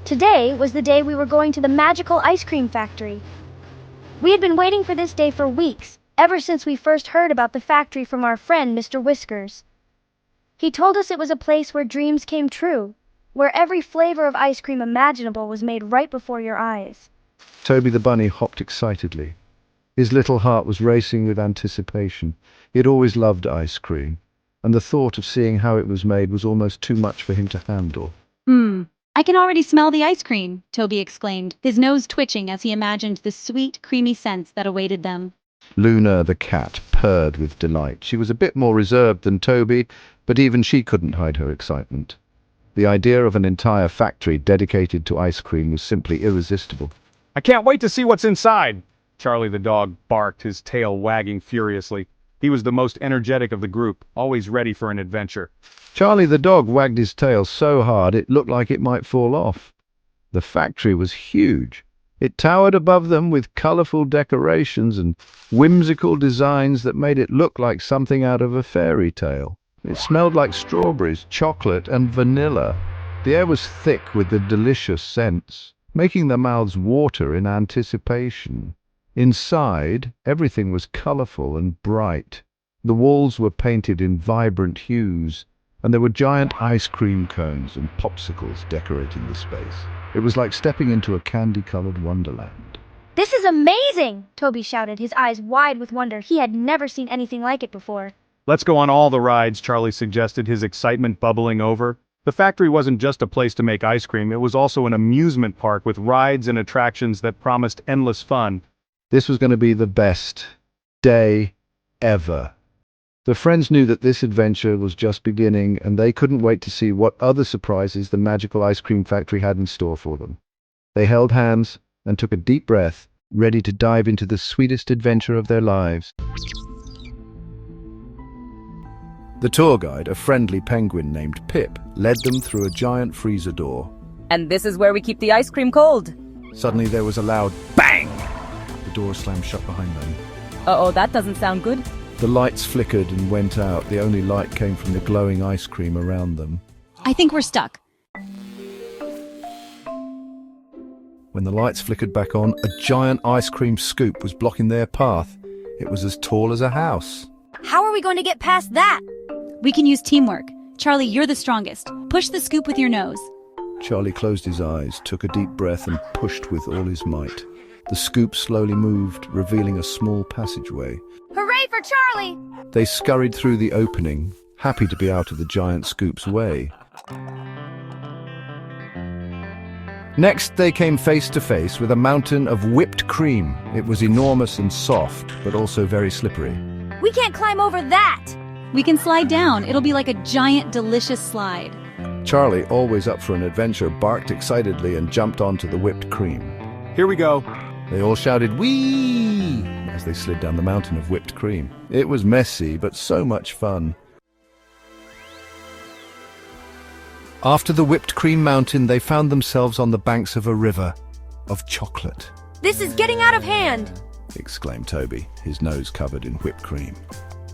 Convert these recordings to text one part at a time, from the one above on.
Today was the day we were going to the magical ice cream factory. We had been waiting for this day for weeks, ever since we first heard about the factory from our friend Mr. Whiskers. He told us it was a place where dreams came true, where every flavor of ice cream imaginable was made right before your eyes. Toby the Bunny hopped excitedly. His little heart was racing with anticipation. He had always loved ice cream, and the thought of seeing how it was made was almost too much for him to handle. I can already smell the ice cream, Toby exclaimed, his nose twitching as he imagined the sweet, creamy scents that awaited them. Luna the cat purred with delight. She was a bit more reserved than Toby, but even she couldn't hide her excitement. The idea of an entire factory dedicated to ice cream was simply irresistible. I can't wait to see what's inside! Charlie the dog barked, his tail wagging furiously. He was the most energetic of the group, always ready for an adventure. Charlie the dog wagged his tail so hard it looked like it might fall off. The factory was huge. It towered above them with colorful decorations and whimsical designs that made it look like something out of a fairy tale. It smelled like strawberries, chocolate, and vanilla. The air was thick with the delicious scents, making their mouths water in anticipation. Inside, everything was colorful and bright. The walls were painted in vibrant hues, and there were giant ice cream cones and popsicles decorating the space. It was like stepping into a candy-colored wonderland. This is amazing! Toby shouted, his eyes wide with wonder. He had never seen anything like it before. Let's go on all the rides, Charlie suggested, his excitement bubbling over. The factory wasn't just a place to make ice cream, it was also an amusement park with rides and attractions that promised endless fun. This was going to be the best day ever. The friends knew that this adventure was just beginning, and they couldn't wait to see what other surprises the magical ice cream factory had in store for them. They held hands and took a deep breath, ready to dive into the sweetest adventure of their lives. The tour guide, a friendly penguin named Pip, led them through a giant freezer door. And this is where we keep the ice cream cold. Suddenly there was a loud bang! The door slammed shut behind them. Uh-oh, that doesn't sound good. The lights flickered and went out. The only light came from the glowing ice cream around them. I think we're stuck. When the lights flickered back on, a giant ice cream scoop was blocking their path. It was as tall as a house. How are we going to get past that? We can use teamwork. Charlie, you're the strongest. Push the scoop with your nose. Charlie closed his eyes, took a deep breath, and pushed with all his might. The scoop slowly moved, revealing a small passageway. Hooray for Charlie! They scurried through the opening, happy to be out of the giant scoop's way. Next, they came face to face with a mountain of whipped cream. It was enormous and soft, but also very slippery. We can't climb over that! We can slide down. It'll be like a giant, delicious slide. Charlie, always up for an adventure, barked excitedly and jumped onto the whipped cream. Here we go. They all shouted, "Whee!" as they slid down the mountain of whipped cream. It was messy, but so much fun. After the whipped cream mountain, they found themselves on the banks of a river of chocolate. This is getting out of hand! Exclaimed Toby, his nose covered in whipped cream.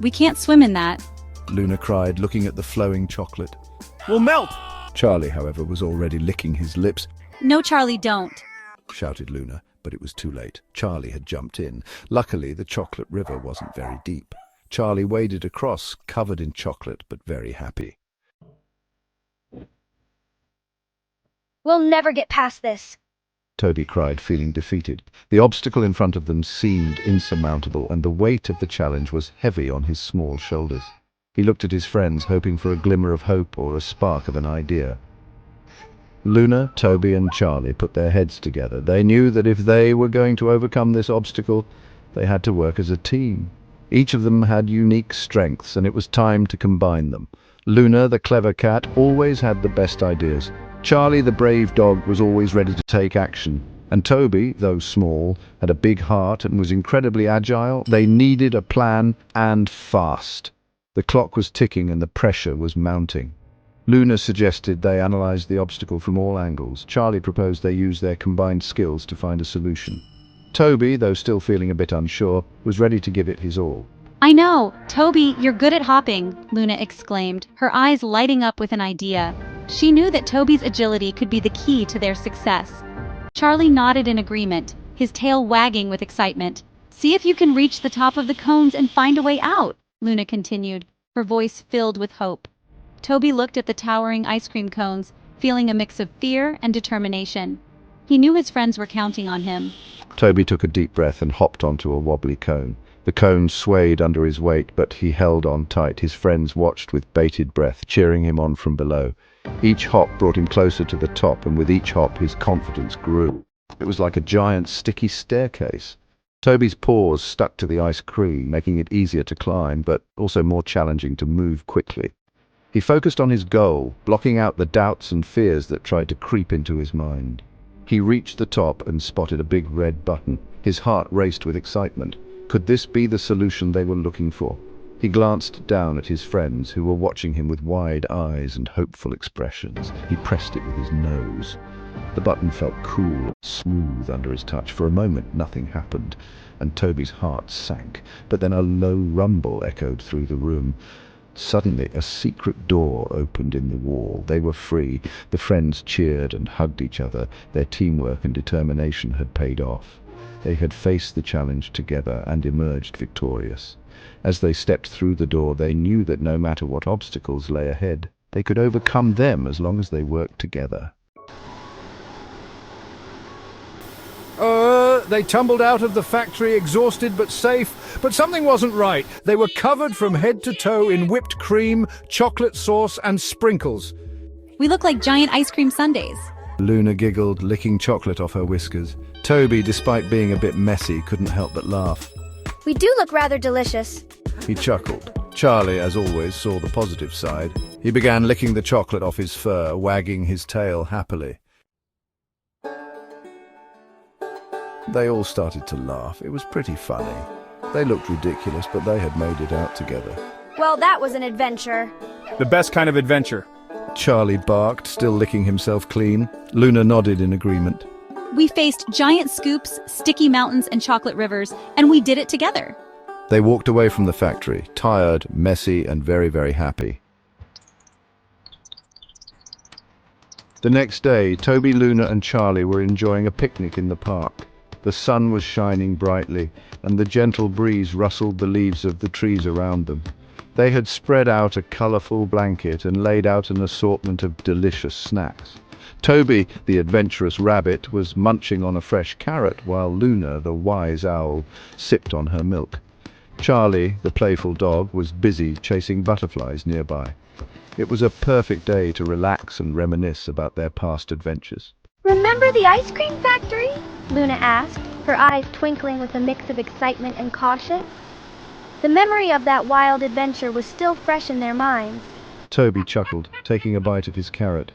We can't swim in that. Luna cried, looking at the flowing chocolate. We'll melt! Charlie, however, was already licking his lips. No, Charlie, don't. Shouted Luna, but it was too late. Charlie had jumped in. Luckily, the chocolate river wasn't very deep. Charlie waded across, covered in chocolate, but very happy. We'll never get past this. Toby cried, feeling defeated. The obstacle in front of them seemed insurmountable, and the weight of the challenge was heavy on his small shoulders. He looked at his friends, hoping for a glimmer of hope or a spark of an idea. Luna, Toby, and Charlie put their heads together. They knew that if they were going to overcome this obstacle, they had to work as a team. Each of them had unique strengths, and it was time to combine them. Luna, the clever cat, always had the best ideas. Charlie, the brave dog, was always ready to take action. And Toby, though small, had a big heart and was incredibly agile. They needed a plan, and fast. The clock was ticking and the pressure was mounting. Luna suggested they analyze the obstacle from all angles. Charlie proposed they use their combined skills to find a solution. Toby, though still feeling a bit unsure, was ready to give it his all. I know. Toby, you're good at hopping, Luna exclaimed, her eyes lighting up with an idea. She knew that Toby's agility could be the key to their success. Charlie nodded in agreement, his tail wagging with excitement. "See if you can reach the top of the cones and find a way out," Luna continued, her voice filled with hope. Toby looked at the towering ice cream cones, feeling a mix of fear and determination. He knew his friends were counting on him. Toby took a deep breath and hopped onto a wobbly cone. The cone swayed under his weight, but he held on tight. His friends watched with bated breath, cheering him on from below. Each hop brought him closer to the top, and with each hop his confidence grew. It was like a giant sticky staircase. Toby's paws stuck to the ice cream, making it easier to climb, but also more challenging to move quickly. He focused on his goal, blocking out the doubts and fears that tried to creep into his mind. He reached the top and spotted a big red button. His heart raced with excitement. Could this be the solution they were looking for? He glanced down at his friends, who were watching him with wide eyes and hopeful expressions. He pressed it with his nose. The button felt cool, smooth under his touch. For a moment, nothing happened, and Toby's heart sank. But then a low rumble echoed through the room. Suddenly, a secret door opened in the wall. They were free. The friends cheered and hugged each other. Their teamwork and determination had paid off. They had faced the challenge together and emerged victorious. As they stepped through the door, they knew that no matter what obstacles lay ahead, they could overcome them as long as they worked together. They tumbled out of the factory exhausted but safe, but something wasn't right. They were covered from head to toe in whipped cream, chocolate sauce and sprinkles. "We look like giant ice cream sundaes." Luna giggled, licking chocolate off her whiskers. Toby, despite being a bit messy, couldn't help but laugh. We do look rather delicious. He chuckled. Charlie, as always, saw the positive side. He began licking the chocolate off his fur, wagging his tail happily. They all started to laugh. It was pretty funny. They looked ridiculous, but they had made it out together. Well, that was an adventure. The best kind of adventure. Charlie barked, still licking himself clean. Luna nodded in agreement. "We faced giant scoops, sticky mountains, and chocolate rivers, and we did it together." They walked away from the factory, tired, messy, and very, very happy. The next day, Toby, Luna, and Charlie were enjoying a picnic in the park. The sun was shining brightly, and the gentle breeze rustled the leaves of the trees around them. They had spread out a colorful blanket and laid out an assortment of delicious snacks. Toby, the adventurous rabbit, was munching on a fresh carrot, while Luna, the wise owl, sipped on her milk. Charlie, the playful dog, was busy chasing butterflies nearby. It was a perfect day to relax and reminisce about their past adventures. Remember the ice cream factory? Luna asked, her eyes twinkling with a mix of excitement and caution. The memory of that wild adventure was still fresh in their minds. Toby chuckled, taking a bite of his carrot.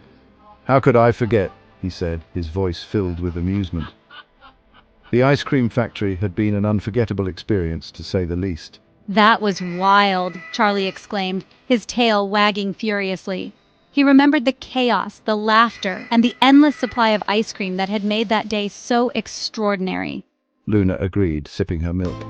"How could I forget?" he said, his voice filled with amusement. The ice cream factory had been an unforgettable experience, to say the least. "That was wild," Charlie exclaimed, his tail wagging furiously. He remembered the chaos, the laughter, and the endless supply of ice cream that had made that day so extraordinary. Luna agreed, sipping her milk.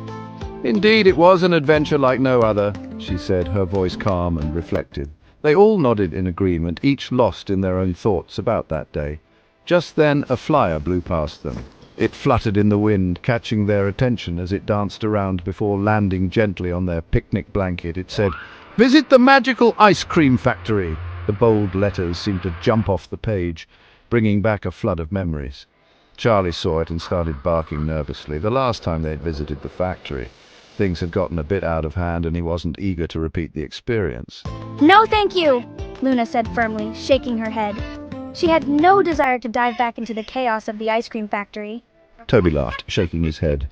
"Indeed, it was an adventure like no other," she said, her voice calm and reflective. They all nodded in agreement, each lost in their own thoughts about that day. Just then, a flyer blew past them. It fluttered in the wind, catching their attention as it danced around before landing gently on their picnic blanket. It said, "Visit the magical ice cream factory." The bold letters seemed to jump off the page, bringing back a flood of memories. Charlie saw it and started barking nervously. The last time they had visited the factory, things had gotten a bit out of hand and he wasn't eager to repeat the experience. No, thank you, Luna said firmly, shaking her head. She had no desire to dive back into the chaos of the ice cream factory. Toby laughed, shaking his head.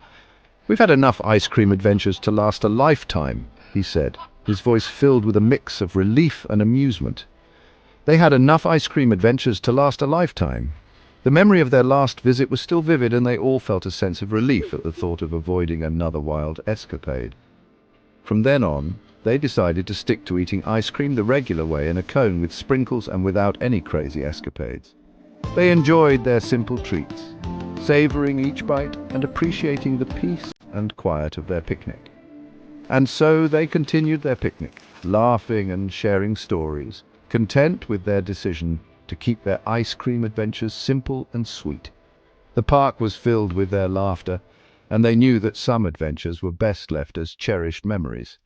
"We've had enough ice cream adventures to last a lifetime," he said, his voice filled with a mix of relief and amusement. They had enough ice cream adventures to last a lifetime. The memory of their last visit was still vivid, and they all felt a sense of relief at the thought of avoiding another wild escapade. From then on, they decided to stick to eating ice cream the regular way in a cone with sprinkles and without any crazy escapades. They enjoyed their simple treats, savoring each bite and appreciating the peace and quiet of their picnic. And so they continued their picnic, laughing and sharing stories, content with their decision to keep their ice cream adventures simple and sweet. The park was filled with their laughter, and they knew that some adventures were best left as cherished memories.